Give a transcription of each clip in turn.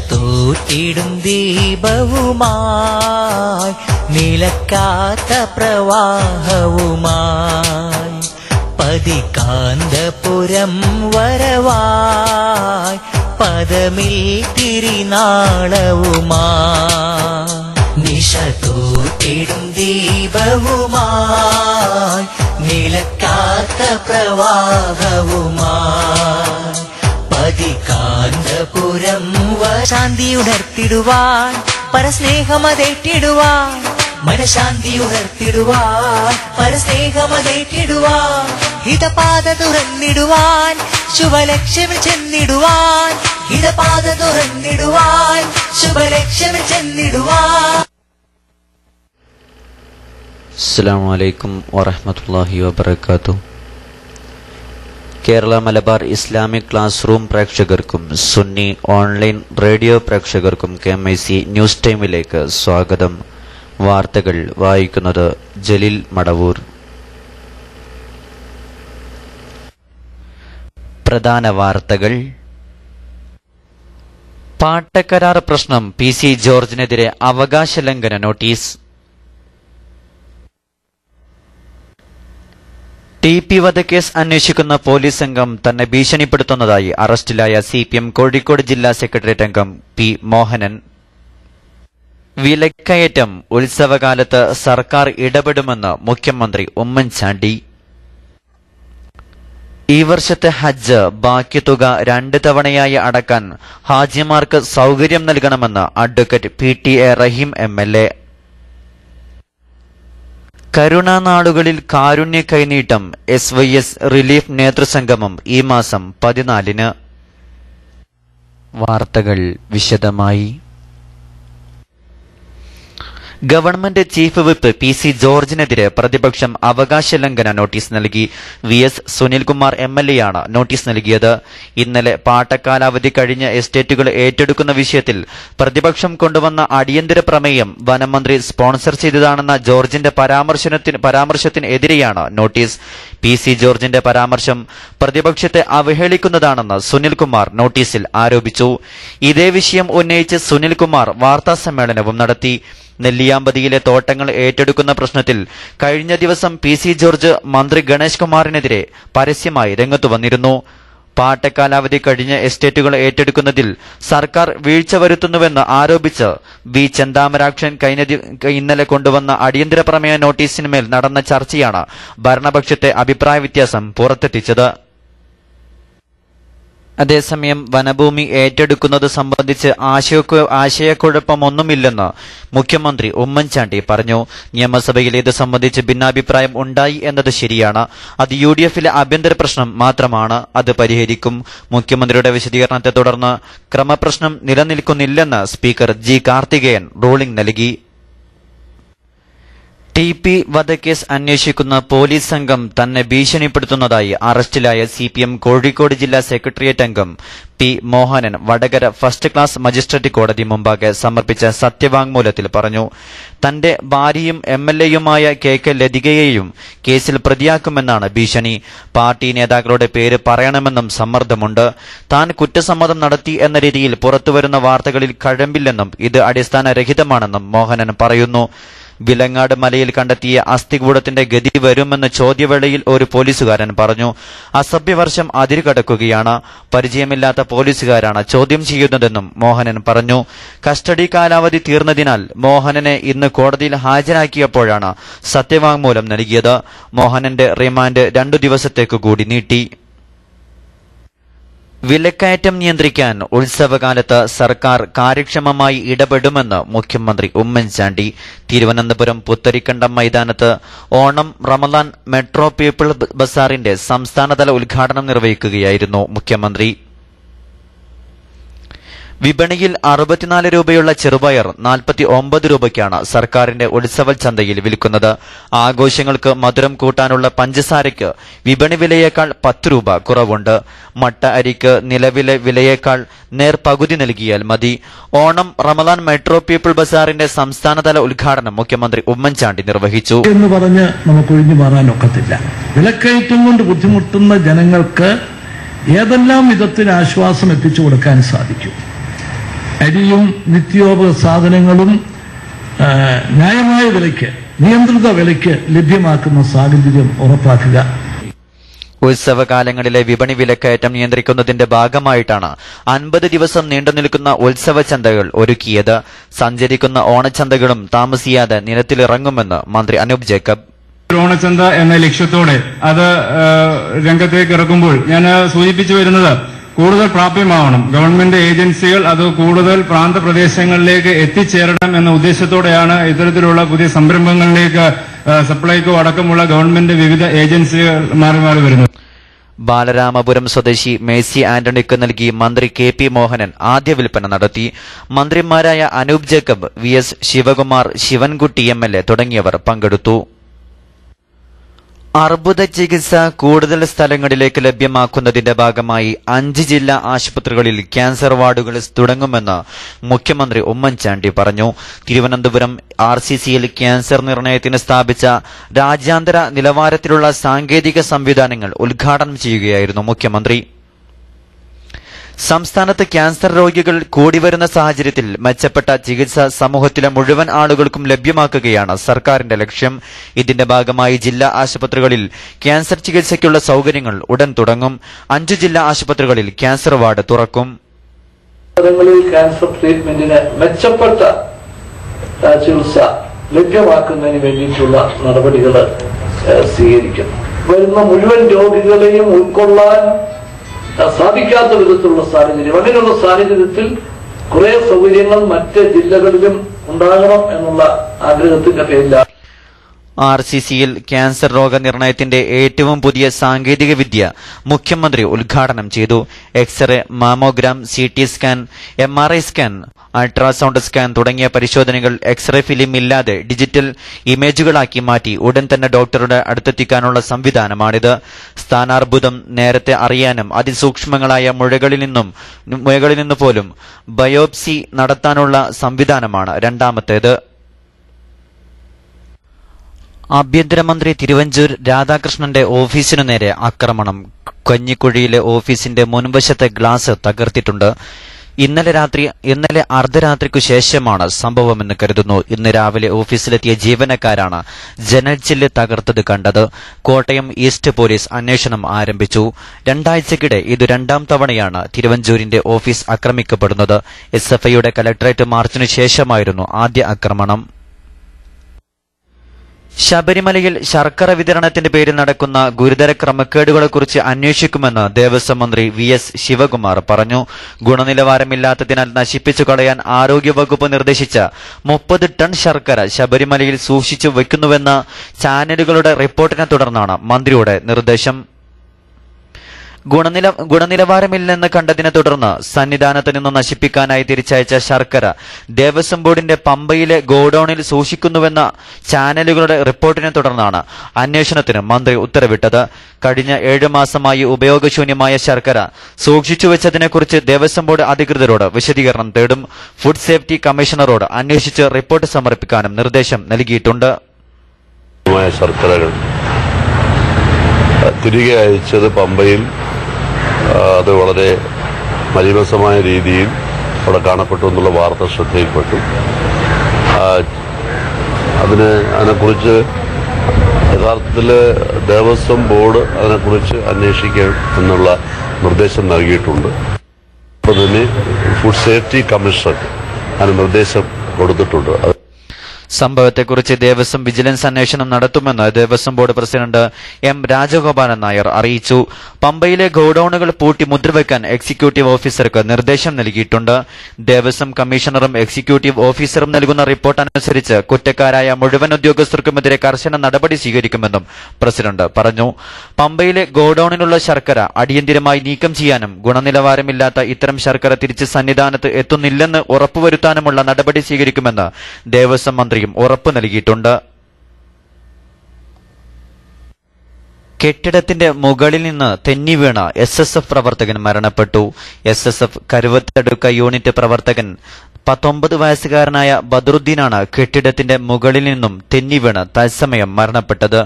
തൂത്തിടും ദീപവുമായി നിലക്കാത്ത പ്രവാഹവുമായി പതികാന്തപുരം വരവായി പദമിൽ തിരിനാളവുമായി നിശ തൂത്തിടും ദീപവുമായി നിലക്കാത്ത പ്രവാഹവുമായി പതികാന്തപുരം ശാന്തി ഉണർത്തിടുവാൻ പരസ്നേഹമതേറ്റിടുവാൻ മനഃശാന്തി ഉണർത്തിടുവാൻ പരസ്നേഹമതേറ്റിടുവാൻ ഹിതപാത തുറന്നിടുവാൻ ശുഭലക്ഷ്യമിൽ ചെന്നിടുവാൻ ഹിതപാത തുറന്നിടുവാൻ ശുഭലക്ഷ്യമിൽ ചെന്നിടുവാൻ. അസ്സലാമു അലൈക്കും വറഹ്മത്തുള്ളാഹി വബറകാതുഹു. Kerala Malabar Islamic class room പ്രേക്ഷകർക്കും സുന്നി ഓൺലൈൻ റേഡിയോ പ്രേക്ഷകർക്കും KMIC ന്യൂസ് ടൈമിലേക്ക് സ്വാഗതം. വാർത്തകൾ വായിക്കുന്നത് ജലീൽ മടവൂർ. പ്രധാന വാർത്തകൾ. പാട്ടക്കരാർ പ്രശ്നം PC ജോർജിനെതിരെ അവകാശ ലംഘന നോട്ടീസ്. TP വധക്കേസ് അന്വേഷിക്കുന്ന പോലീസ് സംഘം തന്നെ ഭീഷണിപ്പെടുത്തുന്നതായി അറസ്റ്റിലായ CPM കോഴിക്കോട് ജില്ലാ സെക്രട്ടേറിയറ്റ് അംഗം P. മോഹനൻ. വിലക്കയറ്റം ഉത്സവകാലത്ത് സർക്കാർ ഇടപെടുമെന്ന് മുഖ്യമന്ത്രി ഉമ്മൻചാണ്ടി. ഈ വർഷത്തെ ഹജ്ജ് ബാക്കി തുക 2 തവണയായി അടക്കാൻ ഹാജിമാർക്ക് സൗകര്യം നൽകണമെന്ന് അഡ്വക്കേറ്റ് PTA റഹീം MLA. കരുണാനാളുകളിൽ കാരുണ്യ കൈനീട്ടം SYS റിലീഫ് നേതൃസംഗമം ഈ മാസം 14-ന്. വാർത്തകൾ വിശദമായി. ഗവൺമെന്റ് ചീഫ് വിപ്പ് PC ജോർജിനെതിരെ പ്രതിപക്ഷം അവകാശ ലംഘന നോട്ടീസ് നൽകി. VS സുനിൽകുമാർ MLA-യാണ് നോട്ടീസ് നൽകിയത്. ഇന്നലെ പാട്ടക്കാലാവധി കഴിഞ്ഞ എസ്റ്റേറ്റുകൾ ഏറ്റെടുക്കുന്ന വിഷയത്തിൽ പ്രതിപക്ഷം കൊണ്ടുവന്ന അടിയന്തര പ്രമേയം വനമന്ത്രി സ്പോൺസർ ചെയ്തതാണെന്ന ജോർജിന്റെ പരാമർശത്തിനെതിരെയാണ് നോട്ടീസ്. PC ജോർജിന്റെ പരാമർശം പ്രതിപക്ഷത്തെ അവഹേളിക്കുന്നതാണെന്ന് സുനിൽകുമാർ നോട്ടീസിൽ ആരോപിച്ചു. ഇതേ വിഷയം ഉന്നയിച്ച് സുനിൽകുമാർ വാർത്താസമ്മേളനവും നടത്തി. നെല്ലിയാമ്പതിയിലെ തോട്ടങ്ങൾ ഏറ്റെടുക്കുന്ന പ്രശ്നത്തിൽ കഴിഞ്ഞ ദിവസം PC ജോർജ് മന്ത്രി ഗണേഷ് കുമാറിനെതിരെ പരസ്യമായി രംഗത്തു വന്നിരുന്നു. പാട്ടക്കാലാവധി കഴിഞ്ഞ എസ്റ്റേറ്റുകൾ ഏറ്റെടുക്കുന്നതിൽ സർക്കാർ വീഴ്ച വരുത്തുന്നുവെന്ന് ആരോപിച്ച് V. ചെന്താമരാക്ഷൻ ഇന്നലെ കൊണ്ടുവന്ന അടിയന്തര പ്രമേയ നോട്ടീസിന്മേൽ നടന്ന ചർച്ചയാണ് ഭരണപക്ഷത്തെ അഭിപ്രായ വ്യത്യാസം പുറത്തെത്തിച്ചത്. അതേസമയം വനഭൂമി ഏറ്റെടുക്കുന്നത് സംബന്ധിച്ച് ആശയക്കുഴപ്പമൊന്നുമില്ലെന്ന് മുഖ്യമന്ത്രി ഉമ്മൻചാണ്ടി പറഞ്ഞു. നിയമസഭയിൽ ഇത് സംബന്ധിച്ച് ഭിന്നാഭിപ്രായം ഉണ്ടായി എന്നത് ശരിയാണ്. അത് UDF-ലെ ആഭ്യന്തര പ്രശ്നം മാത്രമാണ്. അത് പരിഹരിക്കും. മുഖ്യമന്ത്രിയുടെ വിശദീകരണത്തെ തുടർന്ന് ക്രമപ്രശ്നം നിലനിൽക്കുന്നില്ലെന്ന് സ്പീക്കർ G. കാർത്തികേയൻ റൂളിംഗ് നൽകി. TP വധക്കേസ് അന്വേഷിക്കുന്ന പോലീസ് സംഘം തന്നെ ഭീഷണിപ്പെടുത്തുന്നതായി അറസ്റ്റിലായ CPM കോഴിക്കോട് ജില്ലാ സെക്രട്ടേറിയറ്റ് അംഗം P. Mohanan Vadakara first class magistrate കോടതി മുമ്പാകെ സമർപ്പിച്ച സത്യവാങ്മൂലത്തിൽ പറഞ്ഞു. തന്റെ ഭാര്യയും MLA-യുമായ KK ലതികയെയും കേസിൽ പ്രതിയാക്കുമെന്നാണ് ഭീഷണി. പാർട്ടി നേതാക്കളുടെ പേര് പറയണമെന്നും സമ്മർദ്ദമുണ്ട്. താൻ കുറ്റസമ്മതം നടത്തി എന്ന രീതിയിൽ പുറത്തുവരുന്ന വാർത്തകളിൽ കഴമ്പില്ലെന്നും ഇത് അടിസ്ഥാനരഹിതമാണെന്നും മോഹനൻ പറയുന്നു. വിലങ്ങാട് മലയിൽ കണ്ടെത്തിയ അസ്ഥികൂടത്തിന്റെ ഗതി വരുമെന്ന് ചോദ്യവേളയിൽ ഒരു പോലീസുകാരൻ പറഞ്ഞു. അസഭ്യവർഷം അതിരുകടക്കുകയാണ്. പരിചയമില്ലാത്ത പോലീസുകാരാണ് ചോദ്യം ചെയ്യുന്നതെന്നും മോഹനൻ പറഞ്ഞു. കസ്റ്റഡി കാലാവധി തീർന്നതിനാൽ മോഹനനെ ഇന്ന് കോടതിയിൽ ഹാജരാക്കിയപ്പോഴാണ് സത്യവാങ്മൂലം നൽകിയത്. മോഹനന്റെ റിമാൻഡ് 2 ദിവസത്തേക്ക് കൂടി നീട്ടി. വിലക്കയറ്റം നിയന്ത്രിക്കാൻ ഉത്സവകാലത്ത് സർക്കാർ കാര്യക്ഷമമായി ഇടപെടുമെന്ന് മുഖ്യമന്ത്രി ഉമ്മൻചാണ്ടി. തിരുവനന്തപുരം പുത്തരിക്കണ്ടം മൈതാനത്ത് ഓണം റമദാൻ മെട്രോ പീപ്പിൾ ബസാറിന്റെ സംസ്ഥാനതല ഉദ്ഘാടനം നിർവഹിക്കുകയായിരുന്നു മുഖ്യമന്ത്രി. വിപണിയിൽ 64 രൂപയുള്ള ചെറുപയർ 49 രൂപയ്ക്കാണ് സർക്കാരിന്റെ ഉത്സവ ചന്തയിൽ വിൽക്കുന്നത്. ആഘോഷങ്ങൾക്ക് മധുരം കൂട്ടാനുള്ള പഞ്ചസാരയ്ക്ക് വിപണി വിലയേക്കാൾ 10 രൂപ കുറവുണ്ട്. മട്ട അരിക്ക് നിലവിലെ വിലയേക്കാൾ നേർപകുതി നൽകിയാൽ മതി. ഓണം റമദാൻ മെട്രോ പീപ്പിൾ ബസാറിന്റെ സംസ്ഥാനതല ഉദ്ഘാടനം മുഖ്യമന്ത്രി ഉമ്മൻചാണ്ടി നിർവഹിച്ചു. എന്ന് പറഞ്ഞ് നമുക്ക് ഒഴിഞ്ഞു മാറാനൊക്കത്തില്ല. വിലക്കയറ്റം കൊണ്ട് ബുദ്ധിമുട്ടുന്ന ജനങ്ങൾക്ക് ഏതെല്ലാം വിധത്തിൽ ആശ്വാസം എത്തിച്ചു കൊടുക്കാൻ സാധിക്കും. അരിയും നിത്യോപക സാധനങ്ങളും ന്യായമായ വിലയ്ക്ക്, നിയന്ത്രിത വിലയ്ക്ക് ലഭ്യമാക്കുന്ന സാഹചര്യം ഉറപ്പാക്കുക. ഉത്സവകാലങ്ങളിലെ വിപണി വിലക്കയറ്റം നിയന്ത്രിക്കുന്നതിന്റെ ഭാഗമായിട്ടാണ് 50 ദിവസം നീണ്ടുനിൽക്കുന്ന ഉത്സവ ചന്തകൾ ഒരുക്കിയത്. സഞ്ചരിക്കുന്ന ഓണച്ചന്തകളും താമസിയാതെ നിരത്തിലിറങ്ങുമെന്ന് മന്ത്രി അനൂപ് ജേക്കബ്. ഓണച്ചന്ത എന്ന ലക്ഷ്യത്തോടെ അത് രംഗത്തേക്ക് ഇറക്കുമ്പോൾ ഞാൻ സൂചിപ്പിച്ചു വരുന്നത് കൂടുതൽ പ്രാപ്യമാവണം. ഗവൺമെന്റ് ഏജൻസികൾ അത് കൂടുതൽ പ്രാന്തപ്രദേശങ്ങളിലേക്ക് എത്തിച്ചേരണം എന്ന ഉദ്ദേശത്തോടെയാണ് ഇത്തരത്തിലുള്ള പുതിയ സംരംഭങ്ങളിലേക്ക് സപ്ലൈകോ അടക്കമുള്ള ഗവൺമെന്റ് വിവിധ ഏജൻസികൾ മാറി മാറി വരുന്നത്. ബാലരാമപുരം സ്വദേശി മേഴ്സി ആന്റണിക്ക് നൽകി മന്ത്രി KP മോഹനൻ ആദ്യ വിൽപ്പന നടത്തി. മന്ത്രിമാരായ അനൂപ് ജേക്കബ്, VS ശിവകുമാർ, ശിവൻകുട്ടി MLA തുടങ്ങിയവർ പങ്കെടുത്തു. അർബുദ ചികിത്സ കൂടുതൽ സ്ഥലങ്ങളിലേക്ക് ലഭ്യമാക്കുന്നതിന്റെ ഭാഗമായി 5 ജില്ലാ ആശുപത്രികളിൽ ക്യാൻസർ വാർഡുകൾ തുടങ്ങുമെന്ന് മുഖ്യമന്ത്രി ഉമ്മൻചാണ്ടി പറഞ്ഞു. തിരുവനന്തപുരം RCCയിൽ ക്യാൻസർ നിർണയത്തിന് സ്ഥാപിച്ച രാജ്യാന്തര നിലവാരത്തിലുള്ള സാങ്കേതിക സംവിധാനങ്ങൾ ഉദ്ഘാടനം ചെയ്യുകയായിരുന്നു മുഖ്യമന്ത്രി. സംസ്ഥാനത്ത് ക്യാൻസർ രോഗികൾ കൂടിവരുന്ന സാഹചര്യത്തിൽ മെച്ചപ്പെട്ട ചികിത്സ സമൂഹത്തിലെ മുഴുവൻ ആളുകൾക്കും ലഭ്യമാക്കുകയാണ് സർക്കാരിന്റെ ലക്ഷ്യം. ഇതിന്റെ ഭാഗമായി ജില്ലാ ആശുപത്രികളിൽ ക്യാൻസർ ചികിത്സയ്ക്കുള്ള സൌകര്യങ്ങൾ ഉടൻ തുടങ്ങും. 5 ജില്ലാ ആശുപത്രികളിൽ ക്യാൻസർ വാർഡ് തുറക്കും. ക്യാൻസർ ട്രീറ്റ്മെന്റിന് മെച്ചപ്പെട്ട ചികിത്സ ലഭ്യമാക്കുന്നതിന് വേണ്ടിയിട്ടുള്ള നടപടികൾ സ്വീകരിക്കും. വരുന്ന മുഴുവൻ രോഗികളെയും ഉൾക്കൊള്ളാൻ സാധിക്കാത്ത വിധത്തിലുള്ള സാഹചര്യം, അങ്ങനെയുള്ള സാഹചര്യത്തിൽ കുറെ സൗകര്യങ്ങൾ മറ്റ് ജില്ലകളിലും ഉണ്ടാകണം എന്നുള്ള ആഗ്രഹത്തിന്റെ പേരിലാണ് RCCയിൽ ക്യാൻസർ രോഗനിർണയത്തിന്റെ ഏറ്റവും പുതിയ സാങ്കേതിക വിദ്യ മുഖ്യമന്ത്രി ഉദ്ഘാടനം ചെയ്തു. X-ray, mammogram, CT scan, MRI scan, ultrasound scan തുടങ്ങിയ പരിശോധനകൾ എക്സ്റേ ഫിലിം ഇല്ലാതെ ഡിജിറ്റൽ ഇമേജുകളാക്കി മാറ്റി ഉടൻ തന്നെ ഡോക്ടറുടെ അടുത്തെത്തിക്കാനുള്ള സംവിധാനമാണിത്. സ്ഥാനാർബുദം നേരത്തെ അറിയാനും അതിസൂക്ഷ്മങ്ങളായ മുഴകളിൽ നിന്ന് പോലും ബയോപ്സി നടത്താനുള്ള സംവിധാനമാണ് രണ്ടാമത്തേത്. ആഭ്യന്തരമന്ത്രി തിരുവഞ്ചൂർ രാധാകൃഷ്ണന്റെ ഓഫീസിനു നേരെ ആക്രമണം. കഞ്ഞിക്കുഴിയിലെ ഓഫീസിന്റെ മുൻവശത്തെ ഗ്ലാസ് തകർത്തിട്ടുണ്ട്. ഇന്നലെ അർദ്ധരാത്രിക്കു ശേഷമാണ് സംഭവമെന്ന് കരുതുന്നു. ഇന്ന് രാവിലെ ഓഫീസിലെത്തിയ ജീവനക്കാരാണ് ജനൽച്ചില്ല് തകർത്തത് കണ്ടത്. കോട്ടയം ഈസ്റ്റ് പോലീസ് അന്വേഷണം ആരംഭിച്ചു. 2 ആഴ്ചക്കിടെ ഇത് 2ാം തവണയാണ് തിരുവഞ്ചൂരിന്റെ ഓഫീസ് ആക്രമിക്കപ്പെടുന്നത്. SFIയുടെ കലക്ടറേറ്റ് മാർച്ചിനു ശേഷമായിരുന്നു ആദ്യ ആക്രമണം. ശബരിമലയിൽ ശർക്കര വിതരണത്തിന്റെ പേരിൽ നടക്കുന്ന ഗുരുതര ക്രമക്കേടുകളെക്കുറിച്ച് അന്വേഷിക്കുമെന്ന് ദേവസ്വം മന്ത്രി VS ശിവകുമാർ പറഞ്ഞു. ഗുണനിലവാരമില്ലാത്തതിനാൽ നശിപ്പിച്ചു കളയാൻ ആരോഗ്യവകുപ്പ് നിർദ്ദേശിച്ച 30 ടൺ ശർക്കര ശബരിമലയിൽ സൂക്ഷിച്ചു വയ്ക്കുന്നുവെന്ന ചാനലുകളുടെ റിപ്പോർട്ടിനെ തുടർന്നാണ് മന്ത്രിയുടെ നിർദ്ദേശം. ഗുണനിലവാരമില്ലെന്ന് കണ്ടതിനെ തുടർന്ന് സന്നിധാനത്ത് നിന്ന് നശിപ്പിക്കാനായി തിരിച്ചയച്ച ശർക്കര ദേവസ്വം ബോർഡിന്റെ പമ്പയിലെ ഗോഡൌണിൽ സൂക്ഷിക്കുന്നുവെന്ന ചാനലുകളുടെ റിപ്പോർട്ടിനെ തുടർന്നാണ് അന്വേഷണത്തിന് മന്ത്രി ഉത്തരവിട്ടത്. കഴിഞ്ഞ 7 മാസമായി ഉപയോഗശൂന്യമായ ശർക്കര സൂക്ഷിച്ചുവെച്ചതിനെക്കുറിച്ച് ദേവസ്വം ബോർഡ് അധികൃതരോട് വിശദീകരണം തേടും. ഫുഡ് സേഫ്റ്റി കമ്മീഷണറോട് അന്വേഷിച്ച് റിപ്പോർട്ട് സമർപ്പിക്കാനും നിർദ്ദേശം നൽകിയിട്ടുണ്ട്. തിരികെ അയച്ചത് പമ്പയിൽ അത് വളരെ മലീമസമായ രീതിയിൽ അവിടെ കാണപ്പെട്ടു എന്നുള്ള വാർത്ത ശ്രദ്ധയിൽപ്പെട്ടു. അതിനെക്കുറിച്ച് യഥാർത്ഥത്തിൽ ദേവസ്വം ബോർഡ് അതിനെക്കുറിച്ച് അന്വേഷിക്കണം എന്നുള്ള നിർദ്ദേശം നൽകിയിട്ടുണ്ട്. അപ്പോൾ തന്നെ ഫുഡ് സേഫ്റ്റി കമ്മീഷണർ അതിന് നിർദ്ദേശം കൊടുത്തിട്ടുണ്ട്. സംഭവത്തെക്കുറിച്ച് ദേവസ്വം വിജിലൻസ് അന്വേഷണം നടത്തുമെന്ന് Devaswom board president M Rajagopalan Nair അറിയിച്ചു. പമ്പയിലെ ഗോഡൌണുകൾ പൂട്ടി മുദ്രവെക്കാൻ എക്സിക്യൂട്ടീവ് ഓഫീസർക്ക് നിർദ്ദേശം നൽകിയിട്ടുണ്ട്. ദേവസ്വം കമ്മീഷണറും എക്സിക്യൂട്ടീവ് ഓഫീസറും നൽകുന്ന റിപ്പോർട്ട് അനുസരിച്ച് കുറ്റക്കാരായ മുഴുവൻ ഉദ്യോഗസ്ഥർക്കുമെതിരെ കർശന നടപടി സ്വീകരിക്കുമെന്നും പ്രസിഡന്റ് പറഞ്ഞു. പമ്പയിലെ ഗോഡൌണിനുള്ള ശർക്കര അടിയന്തിരമായി നീക്കം ചെയ്യാനും ഗുണനിലവാരമില്ലാത്ത ഇത്തരം ശർക്കര തിരിച്ച് സന്നിധാനത്ത് എത്തുന്നില്ലെന്ന് ഉറപ്പുവരുത്താനുമുള്ള നടപടി സ്വീകരിക്കുമെന്ന് ദേവസ്വം മന്ത്രിയും ഉറപ്പു നൽകിയിട്ടുണ്ട്. കെട്ടിടത്തിന്റെ മുകളിൽ നിന്ന് തെന്നിവീണ SSF പ്രവർത്തകൻ മരണപ്പെട്ടു. SSF കരുവത്തടുക്ക യൂണിറ്റ് പ്രവർത്തകൻ 19 വയസ്സുകാരനായ ബദറുദ്ദീനാണ് കെട്ടിടത്തിന്റെ മുകളിൽ നിന്നും തെന്നിവീണ് തത്സമയം മരണപ്പെട്ടത്.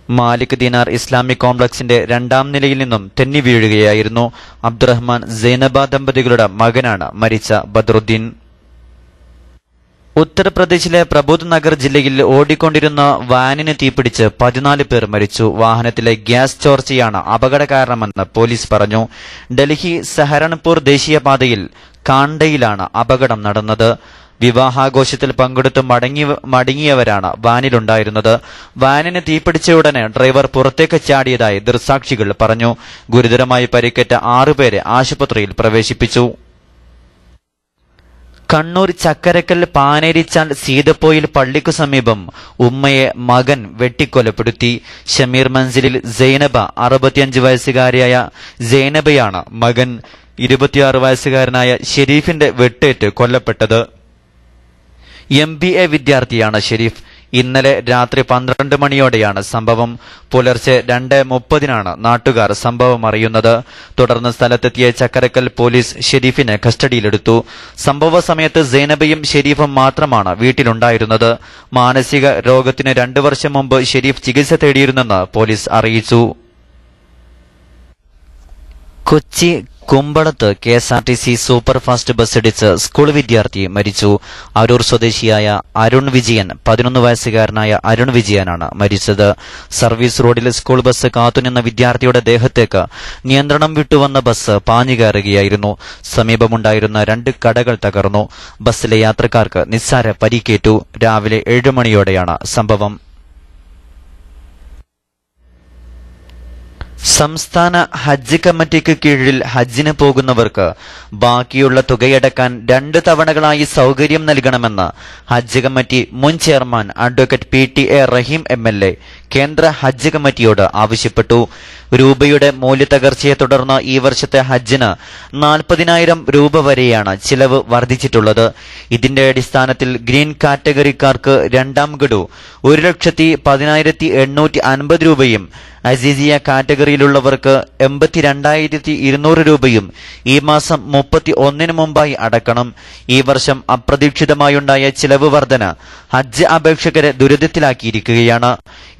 മാലിക് ദിനാർ ഇസ്ലാമിക് കോംപ്ലക്സിന്റെ 2ാം നിലയിൽ നിന്നും തെന്നി വീഴുകയായിരുന്നു. അബ്ദുറഹ്മാൻ സൈനബ ദമ്പതികളുടെ മകനാണ് മരിച്ച ബദ്രുദ്ദീൻ. ഉത്തർപ്രദേശിലെ പ്രബോധ് നഗർ ജില്ലയിൽ ഓടിക്കൊണ്ടിരുന്ന വാനിന് തീപിടിച്ച് 14 പേർ മരിച്ചു. വാഹനത്തിലെ ഗ്യാസ് ചോർച്ചയാണ് അപകട കാരണമെന്ന് പോലീസ് പറഞ്ഞു. ഡൽഹി സഹരൺപൂർ ദേശീയപാതയിൽ കാണ്ടയിലാണ് അപകടം നടന്നത്. വിവാഹാഘോഷത്തിൽ പങ്കെടുത്ത് മടങ്ങിയവരാണ് വാനിലുണ്ടായിരുന്നത്. വാനിന് തീപിടിച്ചയുടനെ ഡ്രൈവർ പുറത്തേക്ക് ചാടിയതായി ദൃക്സാക്ഷികൾ പറഞ്ഞു. ഗുരുതരമായി പരിക്കേറ്റ 6 പേരെ ആശുപത്രിയിൽ പ്രവേശിപ്പിച്ചു. കണ്ണൂർ ചക്കരക്കൽ പാനേരിച്ചാൽ സീതപ്പോയിൽ പള്ളിക്കു സമീപം ഉമ്മയെ മകൻ വെട്ടിക്കൊലപ്പെടുത്തി. ഷമീർ മൻസിലിൽ സൈനബ 65 വയസ്സുകാരിയായ സൈനബയാണ് മകൻ. 26 വയസ്സുകാരനായ ഷെരീഫിന്റെ വെട്ടേറ്റ് കൊല്ലപ്പെട്ടത്. MBA വിദ്യാർത്ഥിയാണ് ഷെരീഫ്. ഇന്നലെ രാത്രി 12 മണിയോടെയാണ് സംഭവം. പുലർച്ചെ 2:30 നാട്ടുകാർ സംഭവം അറിയുന്നത്. തുടർന്ന് സ്ഥലത്തെത്തിയ ചക്കരക്കൽ പോലീസ് ഷെരീഫിനെ കസ്റ്റഡിയിലെടുത്തു. സംഭവ സമയത്ത് സൈനബയും ഷെരീഫും മാത്രമാണ് വീട്ടിലുണ്ടായിരുന്നത്. മാനസിക രോഗത്തിന് 2 വർഷം മുമ്പ് ഷെരീഫ് ചികിത്സ തേടിയിരുന്നെന്ന് പോലീസ് അറിയിച്ചു. കൊച്ചി കുമ്പളത്ത് KSRTC സൂപ്പർഫാസ്റ്റ് ബസ്സിടിച്ച് സ്കൂൾ വിദ്യാർത്ഥി മരിച്ചു. അരൂർ സ്വദേശിയായ അരുൺ വിജയൻ 11 വയസ്സുകാരനായ അരുൺ വിജയനാണ് മരിച്ചത്. സർവീസ് റോഡിൽ സ്കൂൾ ബസ് കാത്തുനിന്ന വിദ്യാർത്ഥിയുടെ ദേഹത്തേക്ക് നിയന്ത്രണം വിട്ടുവന്ന ബസ് പാഞ്ഞുകയറുകയായിരുന്നു. സമീപമുണ്ടായിരുന്ന 2 കടകൾ തകർന്നു. ബസ്സിലെ യാത്രക്കാർക്ക് നിസ്സാര പരിക്കേറ്റു. രാവിലെ 7 മണിയോടെയാണ് സംഭവം. സംസ്ഥാന ഹജ്ജ് കമ്മിറ്റിക്ക് കീഴിൽ ഹജ്ജിന് പോകുന്നവർക്ക് ബാക്കിയുള്ള തുകയടക്കാൻ 2 തവണകളായി സൗകര്യം നൽകണമെന്ന് ഹജ്ജ് കമ്മിറ്റി മുൻ ചെയർമാൻ അഡ്വക്കേറ്റ് PTA റഹീം MLA കേന്ദ്ര ഹജ്ജ് കമ്മിറ്റിയോട് ആവശ്യപ്പെട്ടു. രൂപയുടെ മൂല്യത്തകർച്ചയെ തുടർന്ന് ഈ വർഷത്തെ ഹജ്ജിന് 40,000 രൂപ വരെയാണ് ചിലവ് വർദ്ധിച്ചിട്ടുള്ളത്. ഇതിന്റെ അടിസ്ഥാനത്തിൽ ഗ്രീൻ കാറ്റഗറിക്കാർക്ക് 2ാം ഗഡു 1,10,850 രൂപയും അസീസിയ കാറ്റഗറിയിലുള്ളവർക്ക് 82,200 രൂപയും ഈ മാസം 31 മുമ്പായി അടക്കണം. ഈ വർഷം അപ്രതീക്ഷിതമായുണ്ടായ ചിലവ് വർധന ഹജ്ജ് അപേക്ഷകരെ ദുരിതത്തിലാക്കിയിരിക്കുകയാണ്.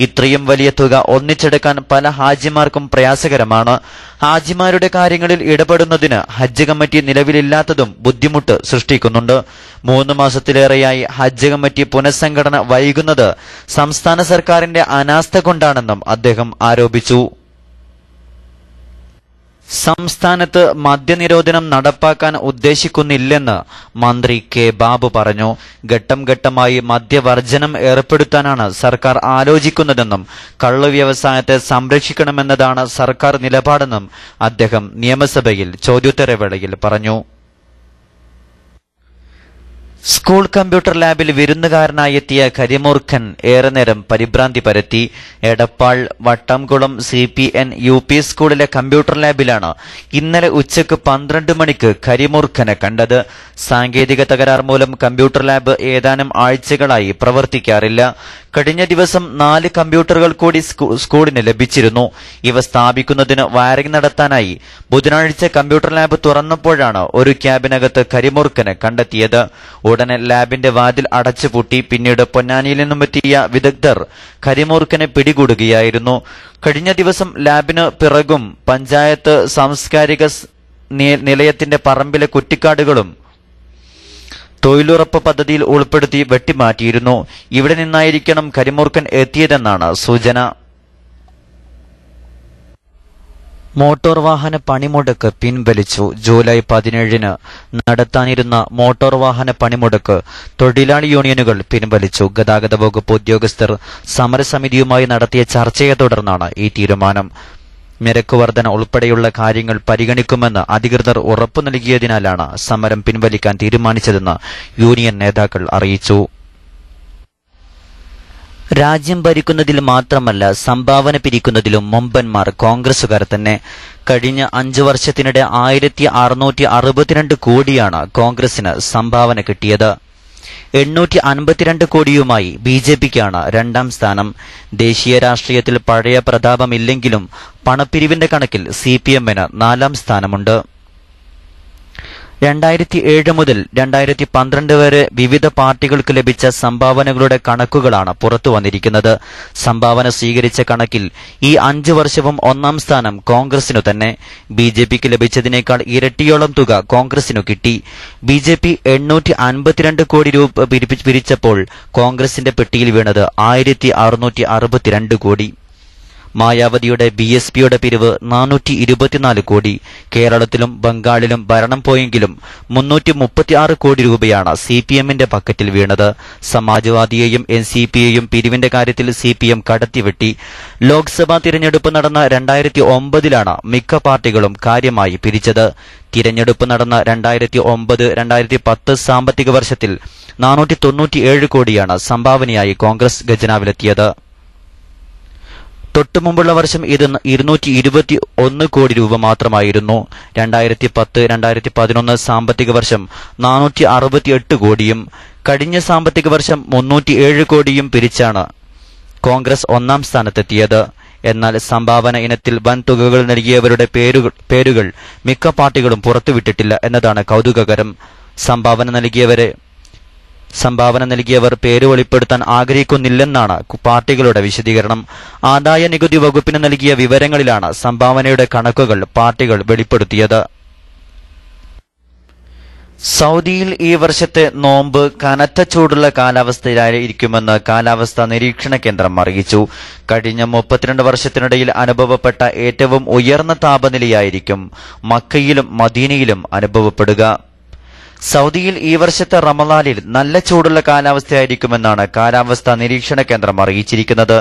ഇത്രയും വലിയ തുക ഒന്നിച്ചെടുക്കാൻ പല ഹാജിമാർക്കും പ്രയാസകരമാണ്. ഹാജിമാരുടെ കാര്യങ്ങളിൽ ഇടപെടുന്നതിന് ഹജ്ജ് കമ്മിറ്റി നിലവിലില്ലാത്തതും ബുദ്ധിമുട്ട് സൃഷ്ടിക്കുന്നുണ്ട്. 3 മാസത്തിലേറെയായി ഹജ്ജ് കമ്മിറ്റി പുനഃസംഘടന വൈകുന്നത് സംസ്ഥാന സർക്കാരിന്റെ അനാസ്ഥ കൊണ്ടാണെന്നും അദ്ദേഹം ആരോപിച്ചു. സംസ്ഥാനത്ത് മദ്യനിരോധനം നടപ്പാക്കാൻ ഉദ്ദേശിക്കുന്നില്ലെന്ന് മന്ത്രി K ബാബു പറഞ്ഞു. ഘട്ടം ഘട്ടമായി മദ്യവർജനം ഏർപ്പെടുത്താനാണ് സർക്കാർ ആലോചിക്കുന്നതെന്നും കള്ളു വ്യവസായത്തെ സംരക്ഷിക്കണമെന്നതാണ് സർക്കാർ നിലപാടെന്നും അദ്ദേഹം നിയമസഭയിൽ ചോദ്യോത്തരവേളയിൽ പറഞ്ഞു. സ്കൂൾ കമ്പ്യൂട്ടർ ലാബിൽ വിരുന്നുകാരനായെത്തിയ കരിമൂർഖൻ ഏറെ നേരം പരിഭ്രാന്തി പരത്തി. എടപ്പാൾ വട്ടംകുളം CPN UP സ്കൂളിലെ കമ്പ്യൂട്ടർ ലാബിലാണ് ഇന്നലെ ഉച്ചയ്ക്ക് 12 മണിക്ക് കരിമൂർഖനെ കണ്ടത്. സാങ്കേതിക തകരാർ മൂലം കമ്പ്യൂട്ടർ ലാബ് ഏതാനും ആഴ്ചകളായി പ്രവർത്തിക്കാറില്ല. കഴിഞ്ഞ ദിവസം 4 കമ്പ്യൂട്ടറുകൾ കൂടി സ്കൂളിന് ലഭിച്ചിരുന്നു. ഇവ സ്ഥാപിക്കുന്നതിന് വയറിംഗ് നടത്താനായി ബുധനാഴ്ച കമ്പ്യൂട്ടർ ലാബ് തുറന്നപ്പോഴാണ് ഒരു ക്യാബിനകത്ത് കരിമൂർഖനെ കണ്ടെത്തിയത്. ഉടനെ ലാബിന്റെ വാതിൽ അടച്ചുപൂട്ടി. പിന്നീട് പൊന്നാനിയിൽ നിന്നുമെത്തിയ വിദഗ്ധർ കരിമൂർഖനെ പിടികൂടുകയായിരുന്നു. കഴിഞ്ഞ ദിവസം ലാബിന് പിറകും പഞ്ചായത്ത് സാംസ്കാരിക നിലയത്തിന്റെ പറമ്പിലെ കുറ്റിക്കാടുകളും തൊഴിലുറപ്പ് പദ്ധതിയിൽ ഉൾപ്പെടുത്തി വെട്ടിമാറ്റിയിരുന്നു. ഇവിടെ നിന്നായിരിക്കണം കരിമൂർഖൻ എത്തിയതെന്നാണ് സൂചന. മോട്ടോർ വാഹന പണിമുടക്ക് പിൻവലിച്ചു. ജൂലൈ 17 നടത്താനിരുന്ന മോട്ടോർ വാഹന പണിമുടക്ക് തൊഴിലാളി യൂണിയനുകൾ പിൻവലിച്ചു. ഗതാഗത വകുപ്പ് ഉദ്യോഗസ്ഥർ സമരസമിതിയുമായി നടത്തിയ ചർച്ചയെ തുടർന്നാണ് ഈ തീരുമാനം. നിരക്ക് വർധന ഉൾപ്പെടെയുള്ള കാര്യങ്ങൾ പരിഗണിക്കുമെന്ന് അധികൃതർ ഉറപ്പു നൽകിയതിനാലാണ് സമരം പിൻവലിക്കാൻ തീരുമാനിച്ചതെന്ന് യൂണിയൻ നേതാക്കൾ അറിയിച്ചു. രാജ്യം ഭരിക്കുന്നതിൽ മാത്രമല്ല സംഭാവന പിരിക്കുന്നതിലും മുമ്പന്മാർ കോൺഗ്രസുകാർ തന്നെ. കഴിഞ്ഞ 5 വർഷത്തിനിടെ 1,662 കോടിയാണ് കോൺഗ്രസിന് സംഭാവന കിട്ടിയത്. 852 കോടിയുമായി BJPക്കാണ് 2ാം സ്ഥാനം. ദേശീയ രാഷ്ട്രീയത്തിൽ പഴയ പ്രതാപമില്ലെങ്കിലും പണപ്പിരിവിന്റെ കണക്കിൽ CPMന് 4ാം സ്ഥാനമുണ്ട്. 2007 മുതൽ 2012 വരെ വിവിധ പാർട്ടികൾക്ക് ലഭിച്ച സംഭാവനകളുടെ കണക്കുകളാണ് പുറത്തുവന്നിരിക്കുന്നത്. സംഭാവന സ്വീകരിച്ച കണക്കിൽ ഈ 5 വർഷവും ഒന്നാം സ്ഥാനം കോൺഗ്രസിനു തന്നെ. ബിജെപിക്ക് ലഭിച്ചതിനേക്കാൾ ഇരട്ടിയോളം തുക കോൺഗ്രസിനു കിട്ടി. ബിജെപി 852 കോടി രൂപ പിരിച്ചപ്പോൾ കോൺഗ്രസിന്റെ പെട്ടിയിൽ വീണത് 1662 കോടി. മായാവതിയുടെ BSPയുടെ പിരിവ് 424 കോടി. കേരളത്തിലും ബംഗാളിലും ഭരണം പോയെങ്കിലും 336 കോടി രൂപയാണ് CPMന്റെ പക്കറ്റിൽ വീണത്. സമാജ്വാദിയെയും NCPയെയും പിരിവിന്റെ കാര്യത്തിൽ CPM കടത്തിവെട്ടി. ലോക്സഭാ തിരഞ്ഞെടുപ്പ് നടന്ന 2009 മിക്ക പാർട്ടികളും കാര്യമായി പിരിച്ചത്. തിരഞ്ഞെടുപ്പ് നടന്ന 2009-2010 സാമ്പത്തിക വർഷത്തിൽ 497 കോടിയാണ് സംഭാവനയായി കോൺഗ്രസ് ഖജനാവിലെത്തിയത്. തൊട്ടുമുമ്പുള്ള വർഷം ഇത് 221 കോടി രൂപ മാത്രമായിരുന്നു. 2010-2011 സാമ്പത്തിക വർഷം 468 കോടിയും കഴിഞ്ഞ സാമ്പത്തിക വർഷം 307 കോടിയും പിരിച്ചാണ് കോൺഗ്രസ് ഒന്നാം സ്ഥാനത്തെത്തിയത്. എന്നാൽ സംഭാവന ഇനത്തിൽ വൻ തുകകൾ നൽകിയവരുടെ പേരുകൾ മിക്ക പാർട്ടികളും പുറത്തുവിട്ടിട്ടില്ല എന്നതാണ് കൗതുകകരം. സംഭാവന നൽകിയവർ പേര് വെളിപ്പെടുത്താൻ ആഗ്രഹിക്കുന്നില്ലെന്നാണ് പാർട്ടികളുടെ വിശദീകരണം. ആദായ നികുതി വകുപ്പിന് നൽകിയ വിവരങ്ങളിലാണ് സംഭാവനയുടെ കണക്കുകൾ പാർട്ടികൾ വെളിപ്പെടുത്തിയത്. സൗദിയിൽ ഈ വർഷത്തെ നോമ്പ് കനത്ത ചൂടുള്ള കാലാവസ്ഥയിലായിരിക്കുമെന്ന് കാലാവസ്ഥാ നിരീക്ഷണ കേന്ദ്രം അറിയിച്ചു. കഴിഞ്ഞ 32 വർഷത്തിനിടയിൽ അനുഭവപ്പെട്ട ഏറ്റവും ഉയർന്ന താപനിലയായിരിക്കും മക്കയിലും മദീനയിലും അനുഭവപ്പെടുക. സൗദിയിൽ ഈ വർഷത്തെ റമളാനിൽ നല്ല ചൂടുള്ള കാലാവസ്ഥയായിരിക്കുമെന്നാണ് കാലാവസ്ഥാ നിരീക്ഷണ കേന്ദ്രം അറിയിച്ചിരിക്കുന്നത്.